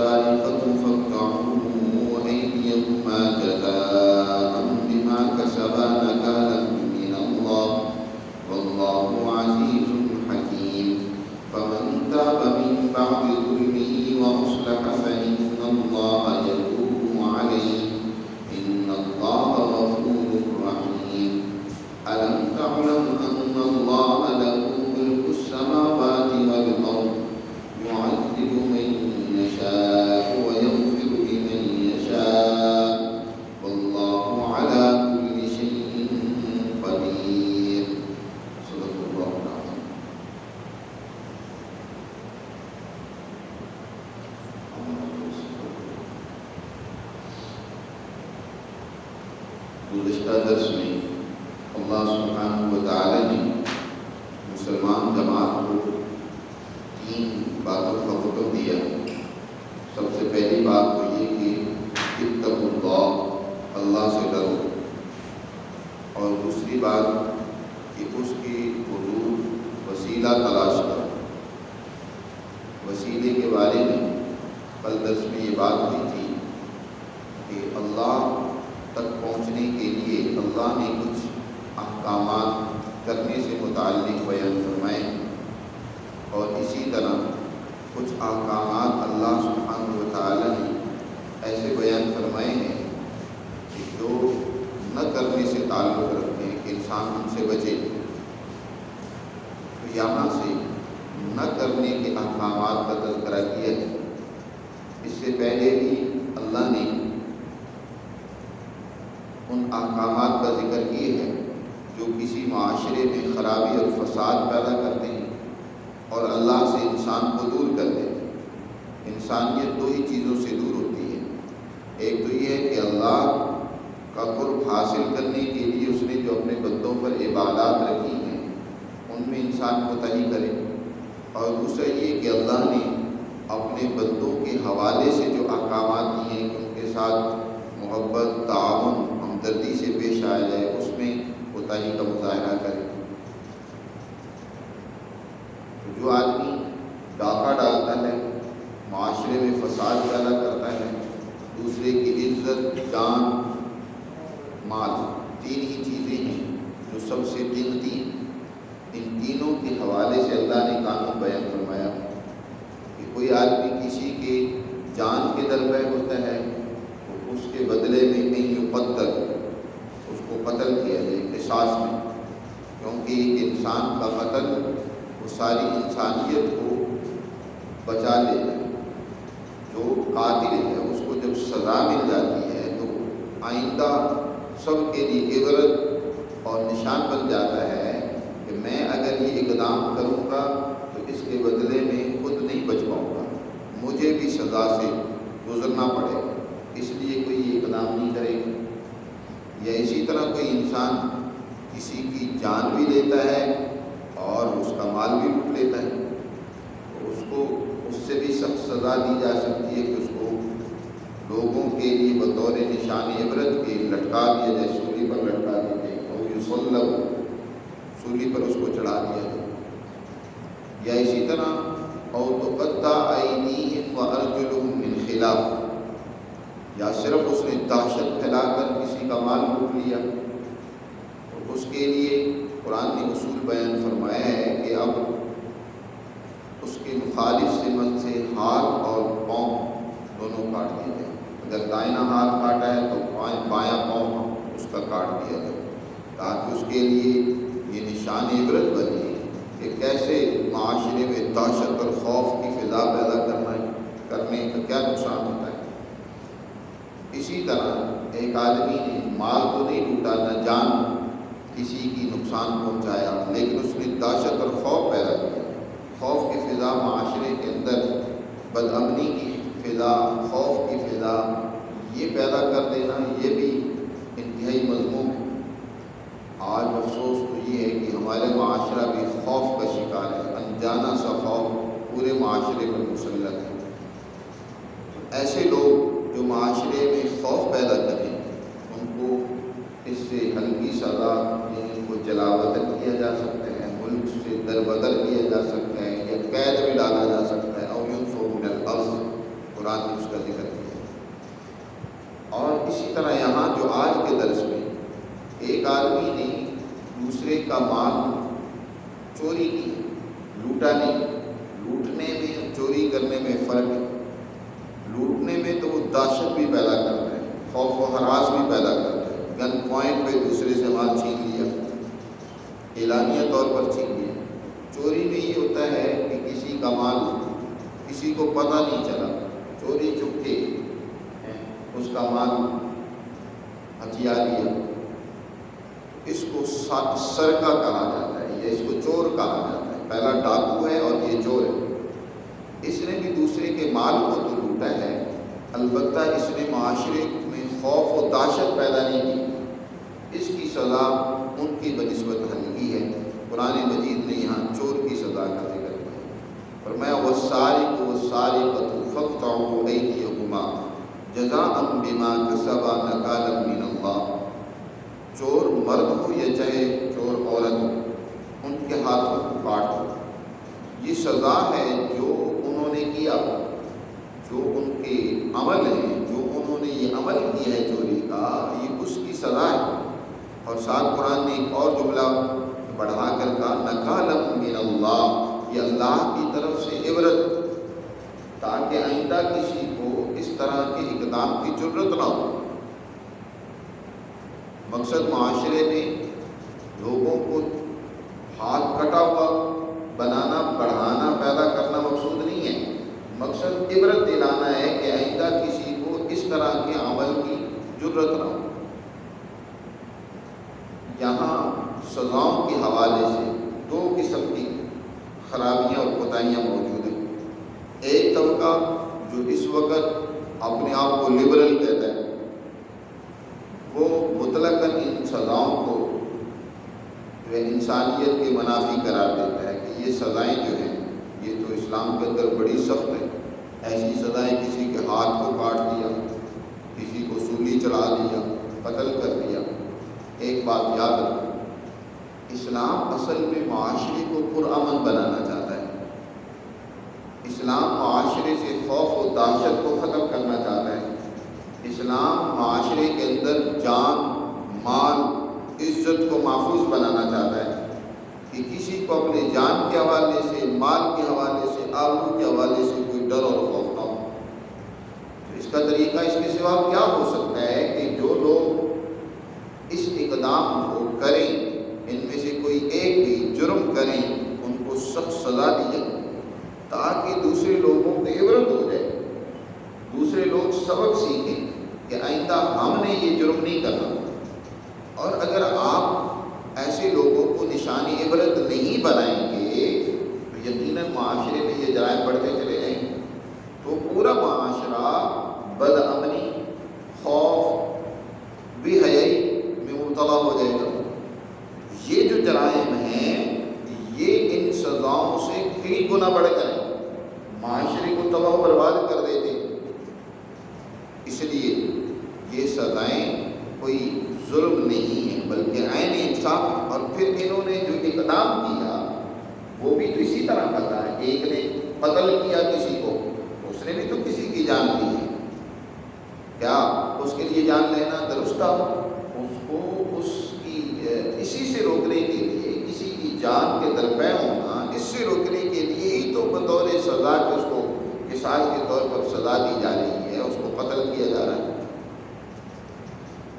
والسارقة فاقطعوا أيديهما جزاء بما كسبا نكالا من الله والله عزيز حكيم فمن تاب من بعد ظلمه وأصلح فإن الله يتوب عليه إن الله غفور رحيم ألم تعلم أن الله له ملك السماوات والأرض يعذب من يشاء ويغفر لمن يشاء والله على كل شيء قدير صدق الله العظيم. گزشتہ درس میں اللہ سبحانہ و تعالی نے مسلمان جماعت کو 3 باتوں کا حکم دیا. سب سے پہلی بات تو یہ کہ اتقوا اللہ، اللہ سے ڈرو، اور دوسری بات کہ اس کی حضور وسیلہ تلاش کرو. وسیلے کے بارے میں کل درس میں یہ بات ہوئی تھی کہ اللہ تک پہنچنے کے لیے اللہ نے کچھ احکامات کرنے سے متعلق بیان فرمائے، اور اسی طرح کچھ احکامات اللہ سبحانہ و تعالی نے ایسے بیان فرمائے ہیں کہ جو نہ کرنے سے تعلق رکھتے ہیں کہ انسان ان سے بچے. تو یہاں سے نہ کرنے کے احکامات کا تذکرہ کیا ہے. اس سے پہلے بھی اللہ نے ان احکامات کا ذکر کیے ہیں جو کسی معاشرے میں خرابی اور فساد پیدا کرتے ہیں اور اللہ سے انسان کو دور کر دیتے ہیں. انسانیت 2 ہی چیزوں سے دور ہوتی ہے. ایک تو یہ ہے کہ اللہ کا قرب حاصل کرنے کے لیے اس نے جو اپنے بندوں پر عبادات رکھی ہیں ان میں انسان کوتاہی کرے، اور دوسرا یہ کہ اللہ نے اپنے بندوں کے حوالے سے جو احکامات دیے ہیں کہ ان کے ساتھ محبت، تعاون، ہمدردی سے پیش آیا جائے، اس میں کوتاہی کا مظاہرہ کرے. جو آدمی ڈاکہ ڈالتا ہے، معاشرے میں فساد پیدا کرتا ہے، دوسرے کی عزت، جان، مال، 3 ہی چیزیں ہیں جو سب سے قیمتی ہیں. ان تینوں کے حوالے سے اللہ نے قانون بیان فرمایا کہ کوئی آدمی کسی کے جان کے درپے ہوتا ہے تو اس کے بدلے میں کہیں یقتل، اس کو قتل کیا جائے قصاص میں، کیونکہ ایک انسان کا قتل وہ ساری انسانیت کو بچا لیتا ہے. جو قاتل ہے اس کو جب سزا مل جاتی ہے تو آئندہ سب کے لیے عبرت اور نشان بن جاتا ہے کہ میں اگر یہ اقدام کروں گا تو اس کے بدلے میں خود نہیں بچ پاؤں گا، مجھے بھی سزا سے گزرنا پڑے گا، اس لیے کوئی یہ اقدام نہیں کرے گا. یا اسی طرح کوئی انسان کسی کی جان بھی لیتا ہے اور اس کا مال بھی لوٹ لیتا ہے تو اس سے بھی سخت سزا دی جا سکتی ہے کہ اس کو لوگوں کے لیے بطور نشان عبرت کے لٹکا دیا جائے، سولی پر لٹکا دیا جائے، اور یصلب، سولی پر اس کو چڑھا دیا جائے. یا اسی طرح او تقطع ایدیہم وارجلہم من خلاف، یا صرف اس نے دہشت پھیلا کر کسی کا مال لوٹ لیا تو اس کے لیے قرآن نے اصول بیان فرمایا ہے کہ اب اس کے مخالف سمت سے ہاتھ اور پاؤں دونوں کاٹ دیے جائیں. اگر دائنا ہاتھ کاٹا ہے تو بایاں پاؤں اس کا کاٹ دیا جائے، تاکہ اس کے لیے یہ نشان عبرت بنے کہ کیسے معاشرے میں دہشت اور خوف کی فضا پیدا کرنے کا کیا نقصان ہوتا ہے. اسی طرح ایک آدمی نے مال تو نہیں لوٹا، نہ جان کسی کی نقصان پہنچایا، لیکن اس نے دہشت اور خوف پیدا کیا. خوف کی فضا معاشرے کے اندر، بدامنی کی فضا، خوف کی فضا یہ پیدا کر دینا یہ بھی انتہائی مذموم ہے. آج افسوس تو یہ ہے کہ ہمارے معاشرہ بھی خوف کا شکار ہے، انجانہ سا خوف پورے معاشرے پر مسلط ہے. ایسے لوگ جو معاشرے میں خوف پیدا کریں ان کو اس سے ہلکی سزا، یعنی ان کو جلا وطن کیا جا سکتا ہے، ملک سے در بدر کیا جا سکتا ہے، یا قید میں ڈالا جا سکتا ہے، او ينفوا من الارض، قرآن نے اس کا ذکر کیا۔ اور اسی طرح یہاں جو آج کے درس میں ایک آدمی نے دوسرے کا مال چوری کی، لوٹا نہیں۔ لوٹنے میں چوری کرنے میں فرق ہے۔ لوٹنے میں تو وہ دہشت بھی پیدا کرتا ہے، خوف و ہراس بھی پیدا کرتا ہے، گن پوائنٹ پہ دوسرے سے مال چھین لیا، اعلانیہ طور پر چھین لیا۔ چوری میں یہ ہوتا ہے کہ کسی کا مال کسی کو پتہ نہیں چلا، چوری چپ کے اس کا مال ہتھیا لیا، اس کو سرقہ کہا جاتا ہے یا اس کو چور کہا جاتا ہے۔ پہلا ڈاکو ہے اور یہ چور ہے۔ اس نے بھی دوسرے کے مال کو تو لوٹا ہے، البتہ اس نے معاشرے میں خوف و دہشت پیدا نہیں کی۔ اس کی سزا ان کی بنسبت ہلکی ہے۔ قرآن مجید نے یہاں چور کی سزا کا ذکر کیا، فرمایا وَالسَّارِقُ وَالسَّارِقَةُ فَاقْطَعُوا أَيْدِيَهُمَا جَزَاءً بِمَا كَسَبَا نَكَالًا مِّنَ اللَّهِ۔ چور مرد ہو یا چاہے چور عورت ہو، ان کے ہاتھوں کو کاٹ دو۔ یہ سزا ہے جو انہوں نے کیا، جو ان کے عمل ہیں، جو انہوں نے یہ عمل کیا ہے چوری کا، یہ اس کی سزا ہے۔ اور ساتھ قرآن نے ایک اور جملہ بڑھا کر کہا نَكَالًا مِّنَ اللَّهِ، یہ اللہ کی طرف سے عبرت، تاکہ آئندہ کسی کو اس طرح کے اقدام کی ضرورت نہ ہو۔ مقصد معاشرے میں لوگوں کو ہاتھ کٹا ہوا بنانا، بڑھانا، پیدا کرنا مقصود نہیں ہے۔ مقصد عبرت دلانا ہے کہ آئندہ کسی کو اس طرح کے عمل کی ضرورت نہ ہو۔ یہاں سزاؤں کے حوالے سے دو قسم کی خرابیاں اور کوتاہیاں موجود ہیں۔ ایک طبقہ جو اس وقت اپنے آپ کو لبرل کہتا ہے، وہ مطلقاً ان سزاؤں کو جو ہے انسانیت کے منافی قرار دیتا ہے کہ یہ سزائیں جو ہیں یہ تو اسلام کے اندر بڑی سخت ہے۔ ایسی سزائیں کسی کے ہاتھ کو کاٹ دیا، کسی کو سولی چڑھا دیا، قتل کر دیا۔ ایک بات یاد رکھو، اسلام اصل میں معاشرے کو پرامن بنانا چاہتا ہے۔ اسلام معاشرے سے خوف و دہشت کو ختم کرنا چاہتا ہے۔ اسلام معاشرے کے اندر جان، مال، عزت کو محفوظ بنانا چاہتا ہے کہ کسی کو اپنے جان کے حوالے سے، مال کے حوالے سے، آبرو کے حوالے سے کوئی ڈر اور خوف نہ ہو۔ تو اس کا طریقہ اس کے سوا کیا ہو سکتا ہے کہ جو لوگ اس اقدام کو کریں، ان میں سے کوئی ایک بھی جرم کریں، ان کو سخت سزا دی جائے تاکہ دوسرے لوگوں کو عبرت ہو جائے، دوسرے لوگ سبق سیکھیں کہ آئندہ ہم نے یہ جرم نہیں کرنا۔ اور اگر آپ ایسے لوگوں کو نشانی عبرت نہیں بنائیں گے تو یقیناً معاشرے میں یہ جرائم بڑھتے چلے جائیں گے، تو پورا معاشرہ بد امنی، خوف، بے حیائی میں مبتلا ہو جائے گا۔ یہ جو جرائم ہیں یہ ان سزاؤں سے کئی گنا بڑھ کر ہیں، معاشرے کو تباہ و برباد کر دیتے۔ اس لیے یہ سزائیں کوئی ظلم نہیں ہے بلکہ عین انصاف ہے۔ اور پھر انہوں نے جو اقدام کیا وہ بھی تو اسی طرح کرتا ہے۔ ایک نے قتل کیا کسی کو، اس نے بھی تو کسی کی جان لی ہے، کیا اس کے لیے جان لینا درست تھا؟ اس کو اس کی اسی سے روکنے کے لیے، کسی کی جان کے درپے ہونا، اس سے روکنے کے لیے ہی تو بطور سزا کہ اس کو قصاص کے طور پر سزا دی جا رہی ہے، اس کو قتل کیا جا رہا ہے۔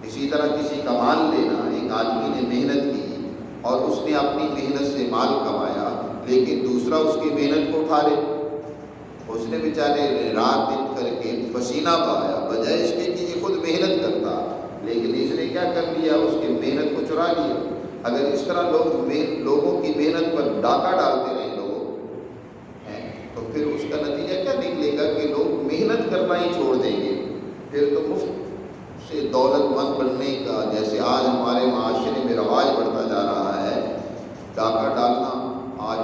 اسی طرح کسی کا مال لینا، ایک آدمی نے محنت کی اور اس نے اپنی محنت سے مال کمایا، لیکن دوسرا اس کی محنت کو اٹھا لے، اس نے بیچارے رات دن کر کے پسینہ بہایا، بجائے اس کے کہ یہ خود محنت کرتا، لیکن اس نے کیا کر لیا، اس کی محنت کو چرا لیا۔ اگر اس طرح لوگوں کی محنت پر ڈاکہ ڈالتے رہے لوگ تو پھر اس کا نتیجہ کیا نکلے گا کہ لوگ محنت کرنا ہی چھوڑ دیں گے۔ پھر تو مفت سے دولت مند بننے کا، جیسے آج ہمارے معاشرے میں رواج بڑھتا جا رہا ہے، ڈاکہ ڈالنا۔ آج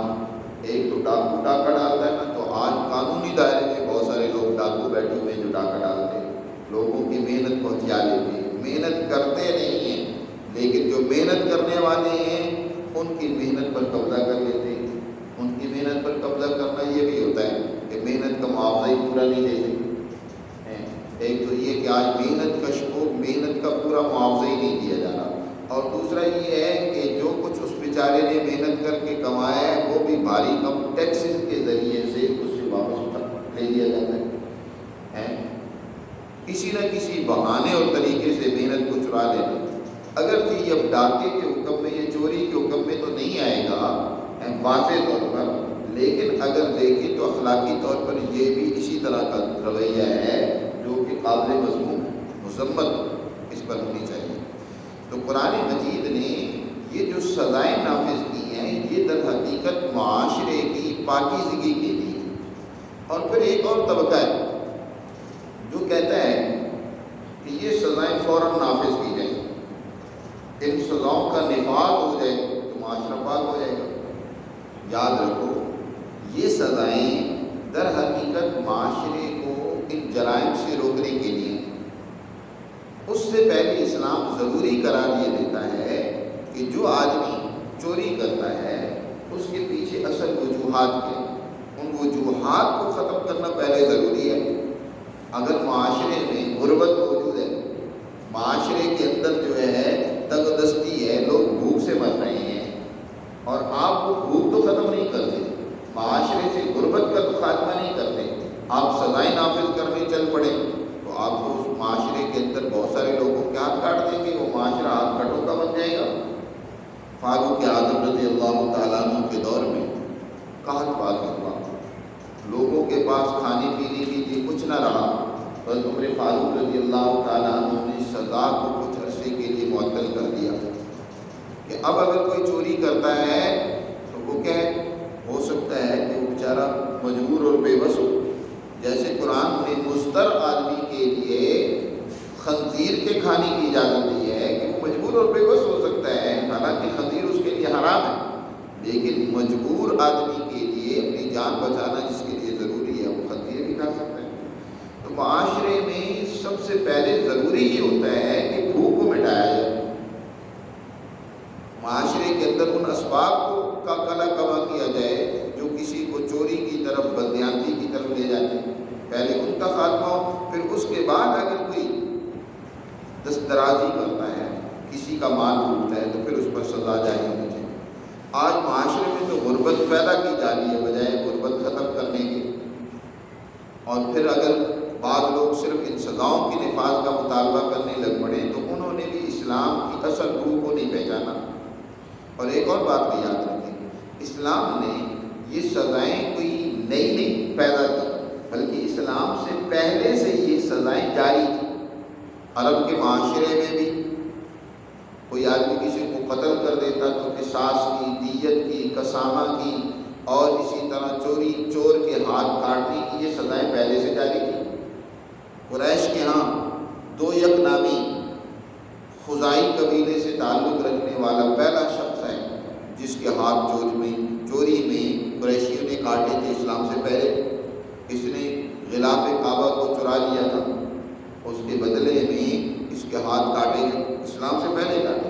ایک تو ڈاکو ڈاکہ ڈالتا ہے نا، تو آج قانونی دائرے میں بہت سارے لوگ ڈاکو بیٹھے ہوئے ہیں جو ڈاکہ ڈالتے ہیں، لوگوں کی محنت کو ہتھیا لیتے ہیں۔ محنت کرتے نہیں ہیں، لیکن جو محنت کرنے والے ہیں ان کی محنت پر قبضہ کر لیتے ہیں۔ ان کی محنت پر قبضہ کرنا یہ بھی ہوتا ہے کہ محنت کا معاوضہ ہی پورا نہیں دیتے، ایک تو یہ کہ آج محنت کش کو محنت کا پورا معاوضہ ہی نہیں دیا جا رہا، اور دوسرا یہ ہے کہ جو کچھ اس بیچارے نے محنت کر کے کمایا ہے وہ بھی بھاری کم ٹیکسز کے ذریعے سے اس سے واپس لے لیا جاتا ہے۔ کسی نہ کسی بہانے اور طریقے سے محنت کو چرا لینا، اگرچہ یہ اب ڈاکے کے حکم میں یا چوری کے حکم میں تو نہیں آئے گا واضح طور پر، لیکن اگر دیکھیں تو اخلاقی طور پر یہ بھی اسی طرح کا رویہ ہے جو کہ قابل مذموم مذمت اس پر ہونی چاہیے۔ تو قرآن مجید نے یہ جو سزائیں نافذ کی ہیں یہ در حقیقت معاشرے کی پاکیزگی کے لیے، اور پھر ایک اور طبقہ ہے جو کہتا ہے کہ یہ سزائیں فوراً نافذ کی جائیں، ان سزاؤں کا نفاذ ہو جائے تو معاشرہ پاک ہو جائے گا۔ یاد رکھو یہ سزائیں در حقیقت معاشرے کو ان جرائم سے روکنے کے لیے، اس سے پہلے اسلام ضروری قرار یہ دیتا ہے کہ جو آدمی چوری کرتا ہے اس کے پیچھے اصل وجوہات کے، ان وجوہات کو ختم کرنا پہلے ضروری ہے۔ اگر معاشرے میں غربت موجود ہے، معاشرے کے اندر جو ہے تنگ دستی ہے، لوگ بھوک سے مر رہے ہیں، اور آپ وہ بھوک تو ختم نہیں کرتے، معاشرے سے غربت کا تو خاتمہ نہیں کرتے، آپ سزائیں نافذ کرنے چل پڑے تو آپ کو اس معاشرے کے اندر بہت سارے لوگوں کے ہاتھ کاٹ دیں گے، وہ معاشرہ ہاتھ کٹوں کا بن جائے گا۔ فاروق اعظم رضی اللہ تعالیٰ عنہ کے دور میں قحط واقع ہوا، لوگوں کے پاس کھانے پینے کے لیے کچھ نہ رہا، تو عمر فاروق رضی اللہ تعالیٰ عنہ نے سزا کو کچھ عرصے کے لیے معطل کر دیا کہ اب اگر کوئی چوری کرتا ہے تو وہ کیا ہو سکتا ہے کہ وہ بیچارہ مجبور اور بے بس ہو۔ جیسے قرآن نے مضطر آدمی کے لیے خنزیر کے کھانے کی اجازت دی ہے کہ وہ مجبور اور بے بس ہو سکتا ہے، حالانکہ خنزیر اس کے لیے حرام ہے، لیکن مجبور آدمی کے لیے اپنی جان بچانا جس کے لیے ضروری ہے وہ خنزیر بھی کھا سکتا ہے۔ تو معاشرے میں سب سے پہلے ضروری یہ ہوتا ہے کہ بھوک کو مٹایا جائے، معاشرے کے اندر ان اسباب کو کا کلا کما کیا جائے جو کسی کو چوری کی طرف بددیانتی کی طرف لے جاتے ہیں، پہلے ان کا خاتمہ ہو، پھر اس کے بعد اگر کوئی دستدرازی کرتا ہے، کسی کا مال لوٹتا ہے تو پھر اس پر سزا جاری ہونی چاہیے۔ آج معاشرے میں تو غربت پیدا کی جا رہی ہے بجائے غربت ختم کرنے کی، اور پھر اگر بعض لوگ صرف ان سزاؤں کے نفاذ کا مطالبہ کرنے لگ پڑے تو انہوں نے بھی اسلام کی اصل روح کو نہیں پہچانا۔ اور ایک اور بات بھی یاد رکھیں، اسلام نے یہ سزائیں کوئی نئی نہیں پیدا کی، بلکہ اسلام سے پہلے سے یہ سزائیں جاری تھیں۔ عرب کے معاشرے میں بھی کوئی آدمی کسی کو قتل کر دیتا تو قصاص کی، دیت کی، قسامہ کی، اور اسی طرح چور کے ہاتھ کاٹنے کی یہ سزائیں پہلے سے جاری تھیں۔ قریش کے ہاں دو یک نامی خزائی قبیلے سے تعلق رکھنے والا پہلا شخص ہے جس کے ہاتھ چوری میں قریشیوں نے کاٹے تھے اسلام سے پہلے۔ اس نے غلاف کعبہ کو چرا لیا تھا، اس کے بدلے میں اس کے ہاتھ کاٹے گئے، اسلام سے پہلے کاٹے۔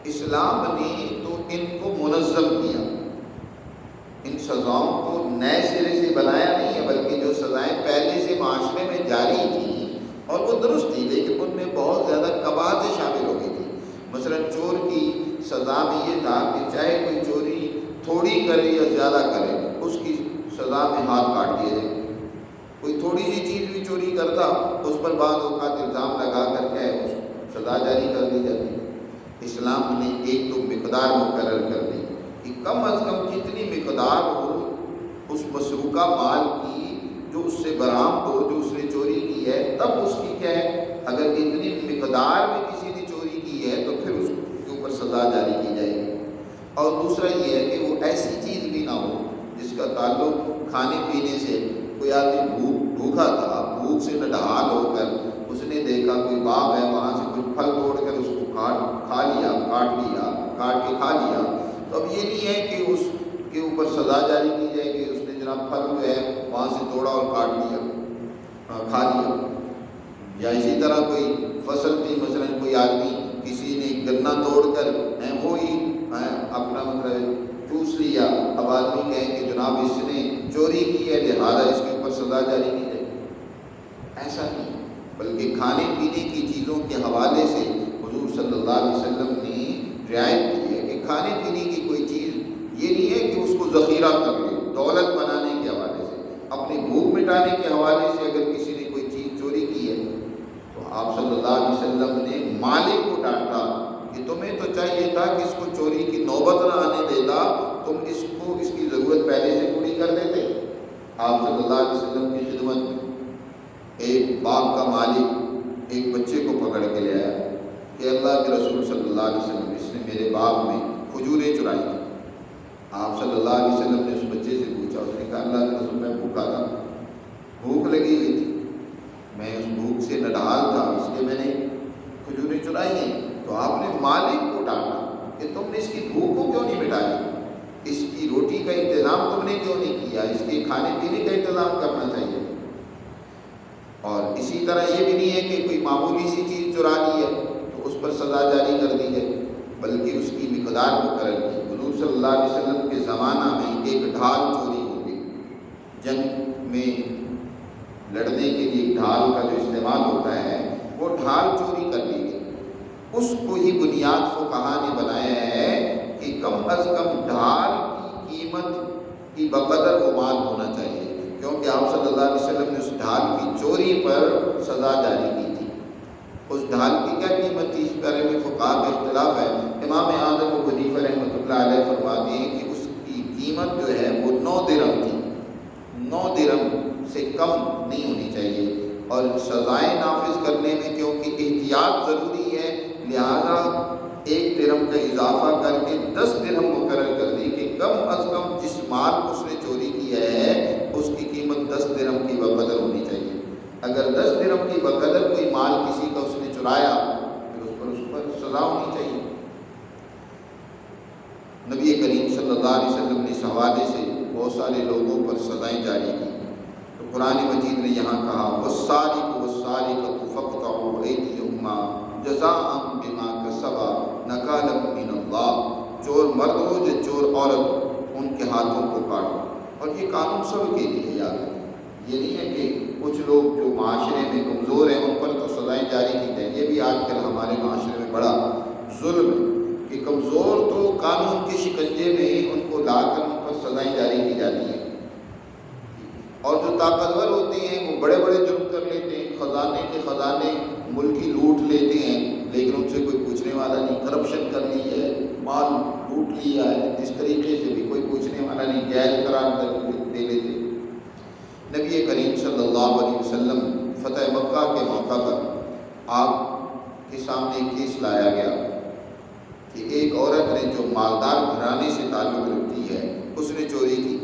اسلام نے تو ان کو منظم کیا، ان سزاؤں کو نئے سرے سے بنایا نہیں ہے، بلکہ جو سزائیں پہلے سے معاشرے میں جاری تھیں اور وہ درست تھی، لیکن ان میں بہت زیادہ قباحتیں شامل ہو گئی تھی۔ مثلا چور کی سزا میں یہ تھا کہ چاہے کوئی چوری تھوڑی کرے یا زیادہ کرے اس کی سزا میں ہاتھ کاٹ دیا جائے۔ کوئی تھوڑی سی چیز بھی چوری کرتا اس پر بعض اوقات الزام لگا کر کے اس کو سزا جاری کر دی جاتی۔ اسلام نے ایک تو مقدار مقرر کر دی کہ کم از کم کتنی مقدار ہو اس مسروقہ مال کی جو اس سے برآمد ہو، جو اس نے چوری کی ہے، تب اس کی کیا ہے، اگر اتنی مقدار میں کسی نے چوری کی ہے تو پھر اس کے اوپر سزا جاری کی جائے گی۔ اور دوسرا یہ ہے کہ وہ ایسی چیز بھی نہ ہو جس کا تعلق کھانے پینے سے، کوئی آدمی بھوکا تھا، بھوک سے نڈھال ہو کر اس نے دیکھا کوئی باغ ہے، وہاں سے کچھ پھل توڑ کر اس کو کاٹ کے کھا لیا، تو اب یہ نہیں ہے کہ اس کے اوپر سزا جاری کی جائے کہ اس نے جناب پھل جو ہے وہاں سے توڑا اور کاٹ لیا، کھا لیا۔ یا اسی طرح کوئی فصل تھی، مثلا کوئی آدمی کسی نے گنا توڑ کر وہی اپنا مطلب چوس لیا، اب آدمی کہیں کہ جناب اس نے چوری کی ہے لہذا اس کے اوپر سزا جاری کی جائے، ایسا نہیں۔ بلکہ کھانے پینے کی چیزوں کے حوالے سے حضور صلی اللہ علیہ وسلم نے رعایت کی ہے کہ کھانے پینے کی کوئی چیز یہ نہیں ہے کہ اس کو ذخیرہ کر لے، دولت بنانے کے حوالے سے، اپنی بھوک مٹانے کے حوالے سے اگر کسی نے کوئی چیز چوری کی ہے تو آپ صلی اللہ علیہ وسلم نے مالک کو ڈانٹا کہ تمہیں تو چاہیے تھا کہ اس کو چوری کی نوبت نہ آنے دیتا، تم اس کو اس کی ضرورت پہلے سے پوری کر دیتے۔ آپ صلی اللہ علیہ وسلم کی خدمت میں ایک باغ کا مالک ایک بچے کو پکڑ کے لے آیا کہ اللہ کے رسول صلی اللہ علیہ وسلم اس نے میرے باغ میں کھجوریں چرائی ہیں۔ آپ صلی اللہ علیہ وسلم نے اس بچے سے پوچھا، اس نے کہا اللہ کے رسول میں بھوکا تھا، بھوک لگی ہوئی تھی، میں اس بھوک سے نڈھال تھا اس لیے میں نے کھجوریں چرائی ہیں۔ تو آپ نے مالک کو ڈانٹا کہ تم نے اس کی بھوک کو کیوں نہیں مٹایا، اس کی روٹی کا انتظام تم نے کیوں نہیں کیا، اس کے کھانے پینے کا انتظام کرنا چاہیے۔ اور اسی طرح یہ بھی نہیں ہے کہ کوئی معمولی سی چیز چرا لی ہے تو اس پر سزا جاری کر دی جائے، بلکہ اس کی مقدار مقرر کی۔ حضور صلی اللہ علیہ وسلم کے زمانہ میں ایک ڈھال چوری ہو گئی، جنگ میں لڑنے کے لیے ڈھال کا جو استعمال ہوتا ہے وہ ڈھال چوری کر لی گئی۔ اس کو ہی بنیاد فقہا نے بنایا ہے کہ کم از کم ڈھال کی قیمت کی بقدر وہ مال ہونا چاہیے، کیونکہ آپ صلی اللہ علیہ وسلم نے اس ڈھال کی چوری پر سزا جاری کی تھی۔ اس ڈھال کی کیا قیمت تھی اس بارے میں فقہا کا اختلاف ہے۔ امام اعظم ابو حنیفہ رحمۃ اللہ علیہ فرماتے ہیں کہ اس کی قیمت جو ہے وہ 9 درہم تھی، 9 درہم سے کم نہیں ہونی چاہیے۔ اور سزائیں نافذ کرنے میں کیونکہ احتیاط ضروری ہے، لہذا 1 درہم کا اضافہ کر کے 10 درہم مقرر کر دی کہ کم از کم جس مال کو اس نے چوری کیا ہے اس کی قیمت 10 درہم کی بقدر ہونی چاہیے۔ اگر 10 درہم کی بقدر کوئی مال کسی کا اس نے چرایا پھر اس پر سزا ہونی چاہیے۔ نبی کریم صلی اللہ علیہ وسلم نے اس حوالے سے بہت سارے لوگوں پر سزائیں جاری کی، تو قرآن مجید نے یہاں کہا والسارق والسارقۃ فاقطعوا ایدیہما جزاء بما کسبا نکالا من اللہ، چور مرد ہو یا چور عورت ہو ان کے ہاتھوں کو کاٹو۔ اور یہ قانون سب کے لیے یاد رکھیں، یہ نہیں ہے کہ کچھ لوگ جو معاشرے میں کمزور ہیں ان پر تو سزائیں جاری کی جائیں۔ یہ بھی آج کل ہمارے معاشرے میں بڑا ظلم ہے کہ کمزور تو قانون کے شکنجے میں ان کو لا کر ان پر سزائیں جاری کی جاتی ہیں، اور جو طاقتور ہوتے ہیں وہ بڑے بڑے جرم کر لیتے ہیں، خزانے کے خزانے ملکی لوٹ لیتے ہیں، لیکن ان سے کوئی پوچھنے والا نہیں، کرپشن کر لی ہے، مال لوٹ لیا ہے، اس طریقے سے بھی کوئی پوچھنے والا نہیں، جائز قرار دے لیتے۔ نبی کریم صلی اللہ علیہ وسلم فتح مکہ کے موقع پر آپ کے سامنے ایک کیس لایا گیا کہ ایک عورت نے جو مالدار گھرانے سے تعلق رکھتی ہے اس نے چوری کی۔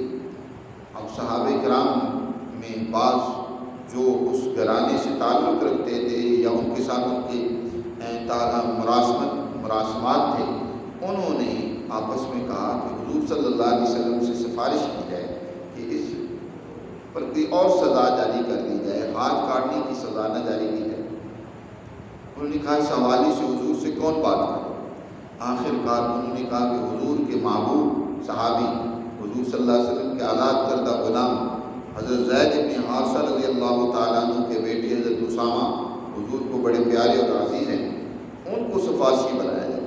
اب صحابہ کرام میں بعض جو اس گھرانے سے تعلق رکھتے تھے یا ان کے ساتھ ان کے مراسمات تھے، انہوں نے آپس میں کہا کہ حضور صلی اللہ علیہ وسلم سے سفارش کی جائے کہ اس پر کوئی اور سزا جاری کر دی جائے، ہاتھ کاٹنے کی سزا نہ جاری کی جائے۔ انہوں نے کہا اس حوالے سے حضور سے کون بات کرے؟ آخر کار انہوں نے کہا کہ حضور کے محبوب صحابی حضور صلی اللہ علیہ وسلم کے آزاد کردہ غلام حضرت زید بن حارثہ رضی اللہ تعالیٰ عنہ کے بیٹے حضرت اسامہ حضور کو بڑے پیارے اور عزیز ہیں، ان کو سفارشی بنایا جائے۔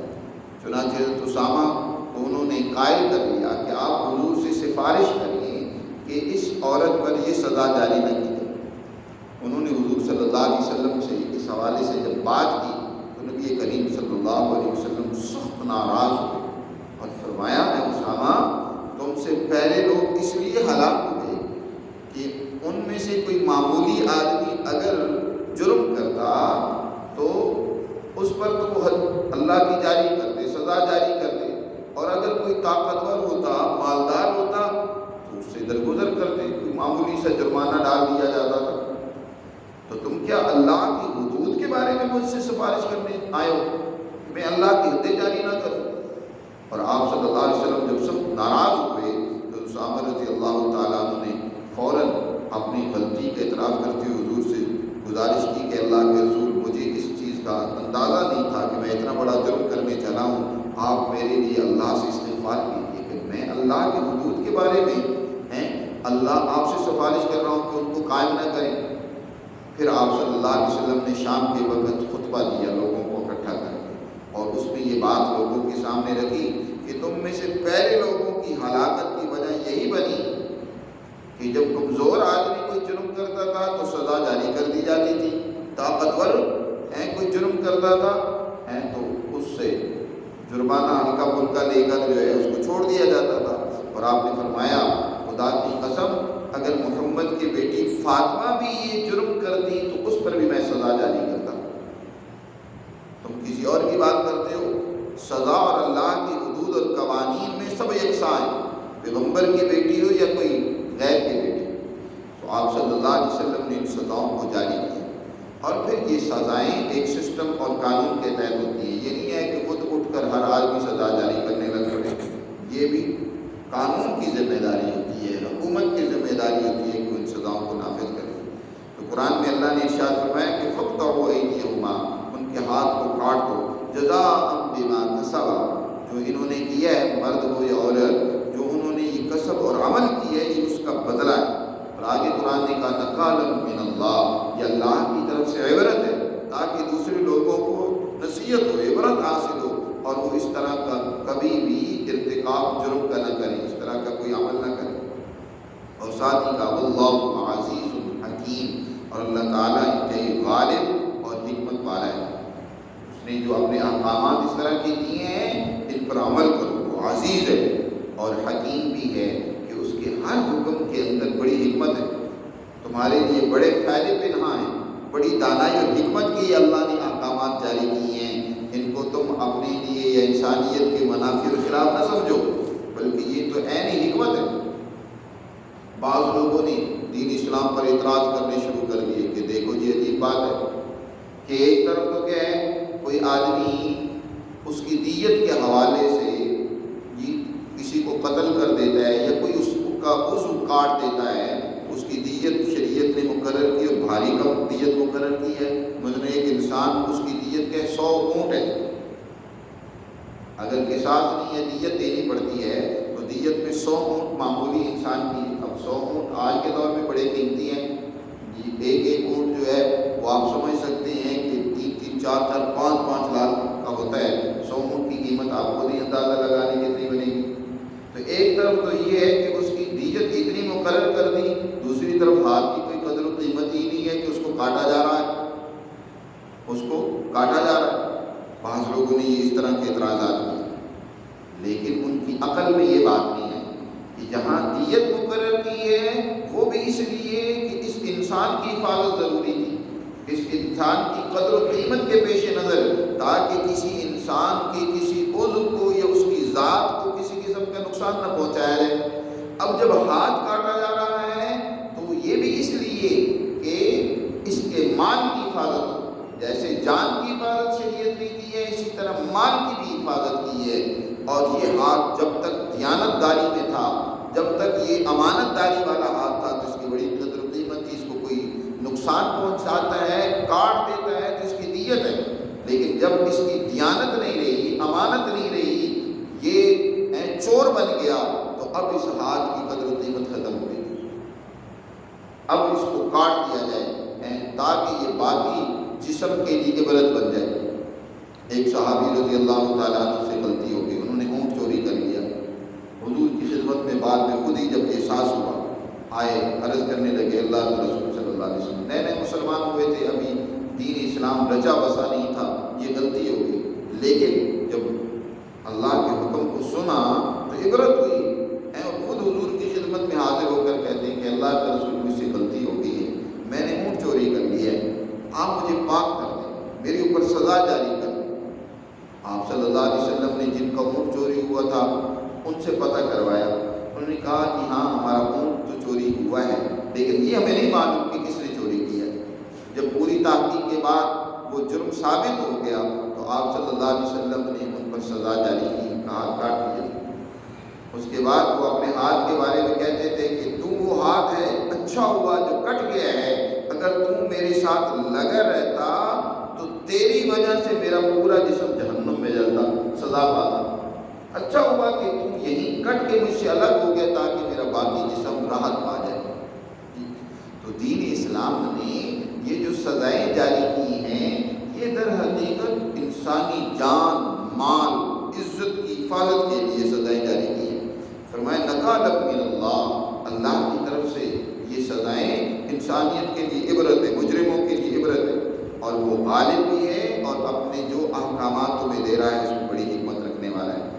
چنانچہ حضرت اسامہ کو انہوں نے قائل کر لیا کہ آپ حضور سے سفارش کریے کہ اس عورت پر یہ سزا جاری نہ کی جائے۔ انہوں نے حضور صلی اللہ علیہ وسلم سے اس حوالے سے جب بات کی تو نبی کریم صلی اللہ علیہ وسلم سخت ناراض ہوئے اور فرمایا اے اسامہ تم سے پہلے لوگ اس لیے ہلاک ہو گئے کہ ان میں سے کوئی معمولی آدمی اگر جرم کرتا تو اس پر تو وہ اللہ کی جاری کرتے، سزا جاری کرتے، اور اگر کوئی طاقتور ہوتا، مالدار ہوتا تو اس سے درگزر کرتے، کوئی معمولی سا جرمانہ ڈال دیا جاتا تھا۔ تو تم کیا اللہ کی حدود کے بارے میں مجھ سے سفارش کرنے آئے ہو کہ میں اللہ کی حدیں جاری نہ کروں؟ اور آپ صلی اللہ علیہ وسلم جب سخت ناراض ہوئے تو اسامہ رضی اللہ تعالیٰ عنہ نے فوراً اپنی غلطی کا اعتراف کرتے ہوئے حضور سے گزارش کی کہ اللہ کے رسول مجھے اس چیز کا اندازہ نہیں تھا کہ میں اتنا بڑا جرم کرنے چلا ہوں، آپ میرے لیے اللہ سے استغفار کیجیے کہ میں اللہ کی حدود کے بارے میں اللہ آپ سے سفارش کر رہا ہوں کہ ان کو قائم نہ کریں۔ پھر آپ صلی اللہ علیہ وسلم نے شام کے وقت خطبہ دیا لوگوں کو اکٹھا کر کے، اور اس میں یہ بات لوگوں کے سامنے رکھی کہ تم میں سے پہلے لوگوں کی ہلاکت کی وجہ یہی بنی کہ جب کمزور آدمی کوئی جرم کرتا تھا تو سزا جاری کر دی جاتی تھی، طاقتور کوئی جرم کرتا تھا تو اس سے جرمانہ ہلکا پھلکا لے کر جو ہے اس کو چھوڑ دیا جاتا تھا۔ اور آپ نے فرمایا خدا کی قسم اگر محمد کی بیٹی فاطمہ بھی یہ جرم کرتی تو اس پر بھی میں سزا جاری کرتا۔ تم کسی اور کی بات کرتے ہو، سزا اور اللہ کی حدود اور قوانین میں سب یکساں ہیں، پیغمبر کی بیٹی ہو یا کوئی غیر کی بیٹی۔ تو آپ صلی اللہ علیہ وسلم نے ان سزاؤں کو جاری کیا، اور پھر یہ سزائیں ایک سسٹم اور قانون کے تحت ہوتی ہیں۔ یہ نہیں ہے کہ خود اٹھ کر ہر آدمی سزا جاری کرنے لگ پڑے، یہ بھی قانون کی ذمہ داری ہوتی ہے، حکومت کی ذمہ داری ہوتی ہے کہ ان سزاؤں کو نافذ کرے۔ تو قرآن میں اللہ نے ارشاد فرمایا کہ فَاقْطَعُوا أَيْدِيَهُمَا، ان کے ہاتھ کو کاٹ دو، جَزَاءً بِمَا كَسَبَا، جو انہوں نے کیا ہے مرد ہو یا عورت، جو انہوں نے یہ کسب اور عمل کیا ہے یہ اس کا بدلہ ہے۔ اور آگے قرآن نے کہا نَقَالًا مِّنَ اللَّهِ، یہ اللہ کی طرف سے عبرت ہے تاکہ دوسرے لوگوں کو نصیحت ہو، عبرت حاصل ہو، اور وہ اس طرح کا کبھی بھی ارتکاب جرم کا نہ کرے، اس طرح کا کوئی عمل نہ کرے۔ اور ساتھ ہی کہا واللہ عزیز حکیم، اور اللہ تعالیٰ انتہائی غالب اور حکمت والا ہے۔ اس نے جو اپنے احکامات اس طرح کے دیے ہیں ان پر عمل کرو، وہ عزیز ہے اور حکیم بھی ہے کہ اس کے ہر حکم کے اندر بڑی حکمت ہے، تمہارے لیے بڑے فائدے پنہاں ہیں، بڑی دانائی اور حکمت کی اللہ نے احکامات جاری کیے ہیں۔ ان کو تم اپنے لیے یا انسانیت کے منافع کے خلاف نہ سمجھو، بلکہ یہ تو عین حکمت ہے۔ بعض لوگوں نے دین اسلام پر اعتراض کرنے شروع کر دیے کہ دیکھو جی عجیب بات ہے کہ ایک طرف تو کیا ہے کوئی آدمی اس کی دیت کے حوالے سے جی کسی کو قتل کر دیتا ہے یا کوئی اس کا عضو کاٹ دیتا ہے، اس کی دیت شریعت نے مقرر کی اور بھاری کم دیت مقرر کی ہے۔ مثلا ایک انسان اس کی دیت کے 100 اونٹ ہے، اگر قصاص نہیں ہے دیت دینی پڑتی ہے تو دیت میں 100 اونٹ معمولی انسان کی، اب 100 اونٹ آج کے دور میں بڑے قیمتی ہیں جی، ایک اونٹ جو ہے وہ آپ سمجھ سکتے ہیں کہ 3-3, 4-4, 5-5 لاکھ کا ہوتا ہے۔ 100 اونٹ کی قیمت آپ کو نہیں اندازہ لگانے کتنی بنے گی۔ تو ایک طرف تو یہ ہے کہ اس کی دیت اتنی مقرر کر دی، دوسری طرف ہاتھ کی کوئی قدر و قیمت ہی نہیں ہے کہ اس کو کاٹا جا رہا ہے، اس کو کاٹا جا رہا ہے۔ بعض لوگوں نے اس طرح کے اعتراضات کیے، لیکن ان کی عقل میں یہ بات نہیں ہے کہ جہاں دیت مقرر کی ہے وہ بھی اس لیے کہ اس انسان کی حفاظت ضروری تھی، اس انسان کی قدر و قیمت کے پیش نظر، تاکہ کسی انسان کے کسی عضو کو یا اس کی ذات کو کسی قسم کا نقصان نہ پہنچایا جائے۔ اب جب ہاتھ کاٹا جا رہا ہے تو یہ بھی اس لیے کہ اس کے مال کی حفاظت ہو، جیسے جان کی حفاظت شریعت نے کی ہے اسی طرح مال کی بھی حفاظت کی ہے۔ اور یہ ہاتھ جب تک دیانت داری میں تھا، جب تک یہ امانت داری والا ہاتھ تھا تو اس کی بڑی قدر و قیمت تھی، اس کو کوئی نقصان پہنچاتا ہے کاٹ دیتا ہے تو اس کی دیت ہے، لیکن جب اس کی دیانت نہیں رہی، امانت نہیں رہی، یہ چور بن گیا تو اب اس ہاتھ کی قدر و قیمت ختم ہو گئی، اب اس کو کاٹ دیا جائے تاکہ یہ باقی جسم کے لیے عبرت بن جائے۔ ایک صحابی رضی اللہ تعالیٰ عنہ سے غلطی ہو گئی، انہوں نے اونٹ چوری کر لیا، حضور کی خدمت میں بعد میں خود ہی جب احساس ہوا آئے عرض کرنے لگے اللہ کے رسول صلی اللہ علیہ وسلم، نئے نئے مسلمان ہوئے تھے، ابھی دین اسلام رچا بسا نہیں تھا، یہ غلطی ہو گئی، لیکن جب اللہ کے حکم کو سنا تو عبرت ہوئی اور خود حضور کی خدمت میں حاضر ہو کر کہتے ہیں کہ اللہ کے رسول مجھ سے غلطی ہو گئی ہے، میں نے اونٹ چوری کر لی ہے، آپ مجھے پاک کر دیں، میرے اوپر سزا جاری کر دیں۔ آپ صلی اللہ علیہ وسلم نے جن کا اونٹ چوری ہوا تھا ان سے پتہ کروایا، انہوں نے کہا کہ ہاں ہمارا اونٹ تو چوری ہوا ہے، لیکن یہ ہمیں نہیں معلوم کہ کس نے چوری کیا ہے۔ جب پوری تحقیق کے بعد وہ جرم ثابت ہو گیا تو آپ صلی اللہ علیہ وسلم نے ان پر سزا جاری کی، ہاتھ کاٹ دیا۔ اس کے بعد وہ اپنے ہاتھ کے بارے میں کہتے تھے کہ تو وہ ہاتھ ہے اچھا ہوا جو کٹ گیا ہے، اگر تم میرے ساتھ لگا رہتا تو تیری وجہ سے میرا پورا جسم جہنم میں جلتا، سزا پاتا، اچھا ہوا کہ تم یہیں کٹ کے مجھ سے الگ ہو گیا تاکہ میرا باقی جسم راحت پا جائے۔ تو دین اسلام نے یہ جو سزائیں جاری کی ہیں یہ در حقیقت انسانی جان، مال، عزت کی حفاظت کے لیے سزائیں جاری کی ہیں۔ فرمایا نکالۃ من اللہ، اللہ کی طرف سے یہ سزائیں انسانیت کے لیے عبرت ہے، مجرموں کے لیے عبرت ہے، اور وہ غالب بھی ہے اور اپنے جو احکامات تمہیں دے رہا ہے اس میں بڑی حکمت رکھنے والا ہے۔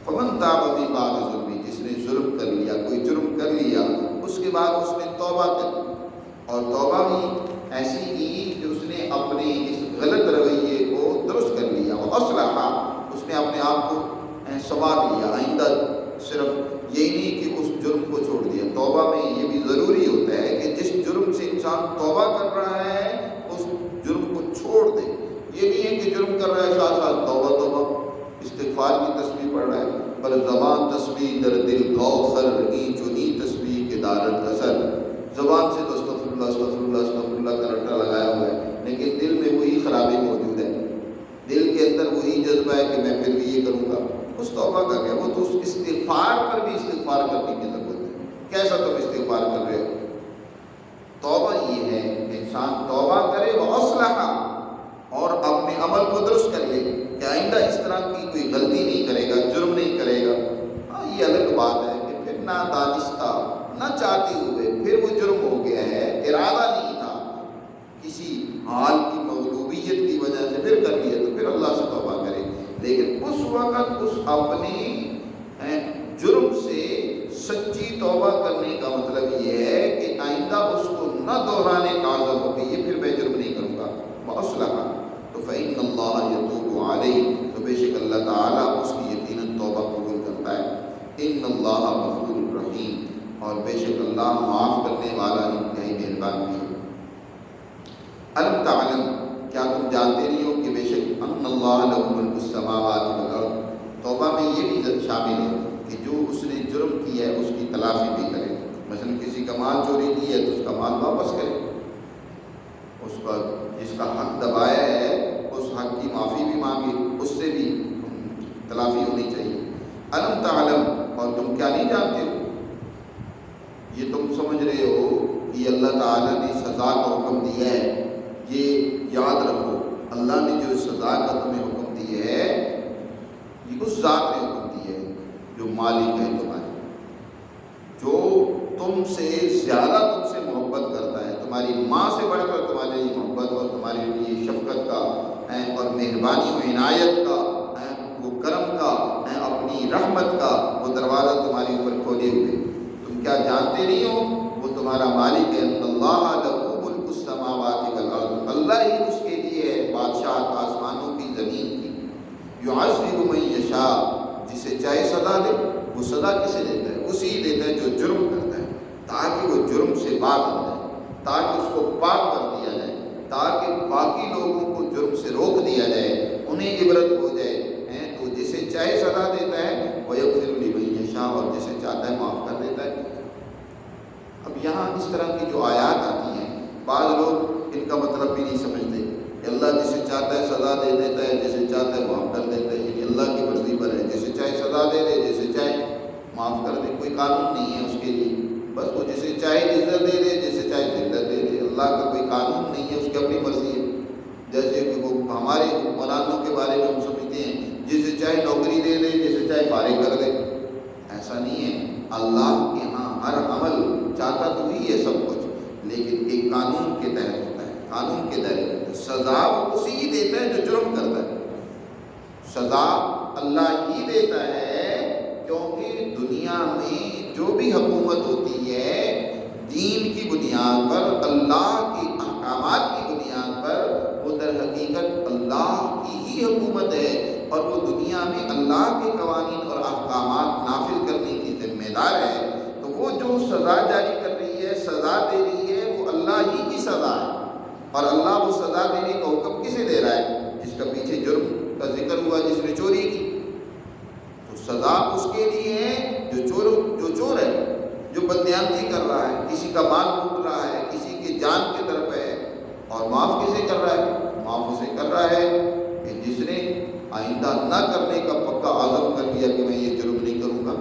فمن تاب من بعد ظلم، جس نے ظلم کر لیا، کوئی جرم کر لیا، اس کے بعد اس نے توبہ کر لی، اور توبہ بھی ایسی کی کہ اس نے اپنے اس غلط رویے کو درست کر لیا، اور اصلاح، اس نے اپنے آپ کو سنوار لیا، آئندہ صرف یہی نہیں کہ اس جرم کو چھوڑ دیا۔ توبہ میں یہ بھی ضروری ہوتا ہے کہ جس جرم سے انسان توبہ کر رہا ہے اس جرم کو چھوڑ دے، یہ نہیں ہے کہ جرم کر رہا ہے ساتھ ساتھ توبہ استغفار کی تسبیح پڑھ رہا ہے، پر زبان تسبیح در دل کوثر، این چنی تسبیح کے دارت اثر، زبان سے تو استغفر اللہ استغفر اللہ استغفر اللہ کا رٹا لگایا ہوا ہے، لیکن دل میں وہی خرابی موجود ہے، دل کے اندر وہی جذبہ ہے کہ میں پھر بھی یہ کروں گا۔ اس توبہ کا کیا، وہ تو اس استغفار پر بھی استغفار کرنے کی ضرورت ہے۔ کیسا تم استغفار کر رہے ہو؟ توبہ یہ ہے کہ انسان توبہ کرے وہ اصلاح، اور اپنے عمل کو درست کر لے کہ آئندہ اس طرح کی کوئی غلطی نہیں کرے گا، جرم نہیں کرے گا۔ ہاں یہ الگ بات ہے کہ پھر نہ دانستہ، نہ چاہتے ہوئے پھر وہ جرم ہو گیا ہے، ارادہ نہیں تھا، کسی حال کی مغلوبیت کی وجہ سے پھر کر لیا، تو پھر اللہ سے توبہ کرے۔ لیکن اس وقت اس اپنے جرم سے سچی توبہ کرنے کا مطلب یہ ہے کہ آئندہ اس کو نہ دہرانے کا عزم ہو کہ یہ پھر میں جرم نہیں کروں گا، وَأَصْلَحَ، تو فَإِنَّ اللَّهَ يَتُوبُ عَلَيْهِ، تو بے شک اللہ تعالیٰ اس کی یقیناً توبہ قبول کرتا ہے۔ إِنَّ اللَّهَ غَفُورٌ رَحِيمٌ، اور بے شک اللہ معاف کرنے والا انتہائی مہربان بھی ہے۔ أَلَمْ تَعْلَمْ، کیا تم جانتے نہیں ہو کہ بے شک ان اللہ لہ ملک السماوات والارض، توبہ میں یہ بھی شامل ہے کہ جو اس نے جرم کیا ہے اس کی تلافی بھی کرے، مثلا کسی کا مال چوری کی ہے تو اس کا مال واپس کرے، اس کا جس کا حق دبایا ہے اس حق کی معافی بھی مانگے، اس سے بھی تلافی ہونی چاہیے۔ الم تعلم، اور تم کیا نہیں جانتے ہو، یہ تم سمجھ رہے ہو کہ اللہ تعالیٰ نے سزا کا حکم دیا ہے، یہ یاد رکھو اللہ نے جو سزا کا تمہیں حکم دیا ہے یہ اس ذات نے حکم دیا ہے جو مالک ہے تمہاری، جو تم سے زیادہ تم سے محبت کرتا ہے، تمہاری ماں سے بڑھ کر تمہارے لیے محبت اور تمہارے لیے شفقت کا اور مہربانی و عنایت کا، وہ کرم کا، اپنی رحمت کا وہ دروازہ تمہارے اوپر کھولے ہوئے، تم کیا جانتے نہیں ہو وہ تمہارا مالک ہے۔ ان اللہ لہ ملک السماوات والارض، اللہ ہی اس کے لیے ہے بادشاہ آسمانوں کی زمین کی، یعذب من یشاء، جسے چاہے سزا دے، وہ سزا کسے دیتا ہے؟ اسی دیتا ہے جو جرم کرتا ہے، تاکہ وہ جرم سے باز ہو جائے، تاکہ اس کو پاک کر دیا جائے، تاکہ باقی لوگوں کو جرم سے روک دیا جائے، انہیں عبرت ہو جائے۔ تو جسے چاہے سزا دیتا ہے، وَيَغْفِرُ لِمَن یشاء، اور جسے چاہتا ہے معاف کر دیتا ہے۔ اب یہاں اس طرح کی جو آیات آتی ہیں بعض لوگ ان کا مطلب بھی نہیں سمجھتے کہ اللہ جسے چاہتا ہے سزا دے دیتا ہے، جسے چاہتا ہے معاف کر دیتا ہے، یعنی اللہ کی مرضی پر ہے، جسے چاہے سزا دے دے، جسے چاہے معاف کر دے، کوئی قانون نہیں ہے اس کے لیے، بس وہ جسے چاہے عزت دے دے، جسے چاہے ذلت دے دے، اللہ کا کوئی قانون نہیں ہے، اس کی اپنی مرضی ہے۔ جیسے کہ وہ ہمارے حکمرانوں کے بارے میں ہم سمجھتے ہیں جسے چاہے نوکری دے دے، جسے چاہے فارغ کر دے، ایسا نہیں ہے۔ اللہ کے ہاں ہر عمل چاہتا تو ہی ہے سب کچھ، لیکن ایک قانون کے تحت ہوتا ہے، قانون کے دائرے میں سزا وہ اسی ہی دیتا ہے جو جرم کرتا ہے، سزا اللہ ہی دیتا ہے، کیونکہ دنیا میں جو بھی حکومت ہوتی ہے دین کی بنیاد پر، اللہ کے احکامات کی بنیاد پر، وہ در حقیقت اللہ کی ہی حکومت ہے، اور وہ دنیا میں اللہ کے قوانین اور احکامات نافذ کرنے کی ذمہ دار ہے۔ تو وہ جو سزا جاری کر رہی ہے، سزا دے رہی ہے، وہ اللہ ہی کی سزا ہے، اور اللہ وہ سزا دینے کا حکم کسے دے رہا ہے؟ جس کا پیچھے جرم کا ذکر ہوا، جس نے چوری کی، تو سزا اس کے لیے ہے جو چور ہے، جو بددیانتی کر رہا ہے، کسی کا مال لوٹ رہا ہے، کسی کی جان کی طرف ہے، اور معاف کسے کر رہا ہے؟ معاف اسے کر رہا ہے کہ جس نے آئندہ نہ کرنے کا پکا عزم کر لیا کہ میں یہ جرم نہیں کروں گا،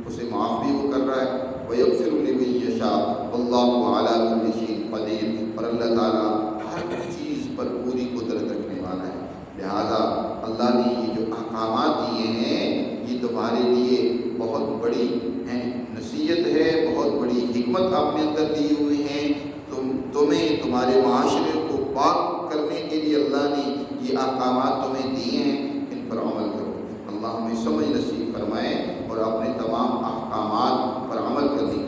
اسے معاف بھی وہ کر رہا ہے۔ وَيَغْفِرُ لِمَن یشاء وَاللَّهُ عَلَىٰ كُلِّ شَيْءٍ قدیر، اور اللہ تعالیٰ ہر چیز پر پوری قدرت رکھنے والا ہے۔ لہذا اللہ نے یہ جو احکامات دیے ہیں یہ تمہارے لیے بہت بڑی نصیحت ہے، بہت بڑی حکمت اپنے اندر دی ہوئی ہیں۔ تمہیں تمہارے معاشرے کو پاک کرنے کے لیے اللہ نے یہ احکامات تمہیں دیے ہیں، ان پر عمل کرو۔ اللہ ہمیں سمجھ نصیب فرمائے اور اپنے تمام احکامات پر عمل کرنے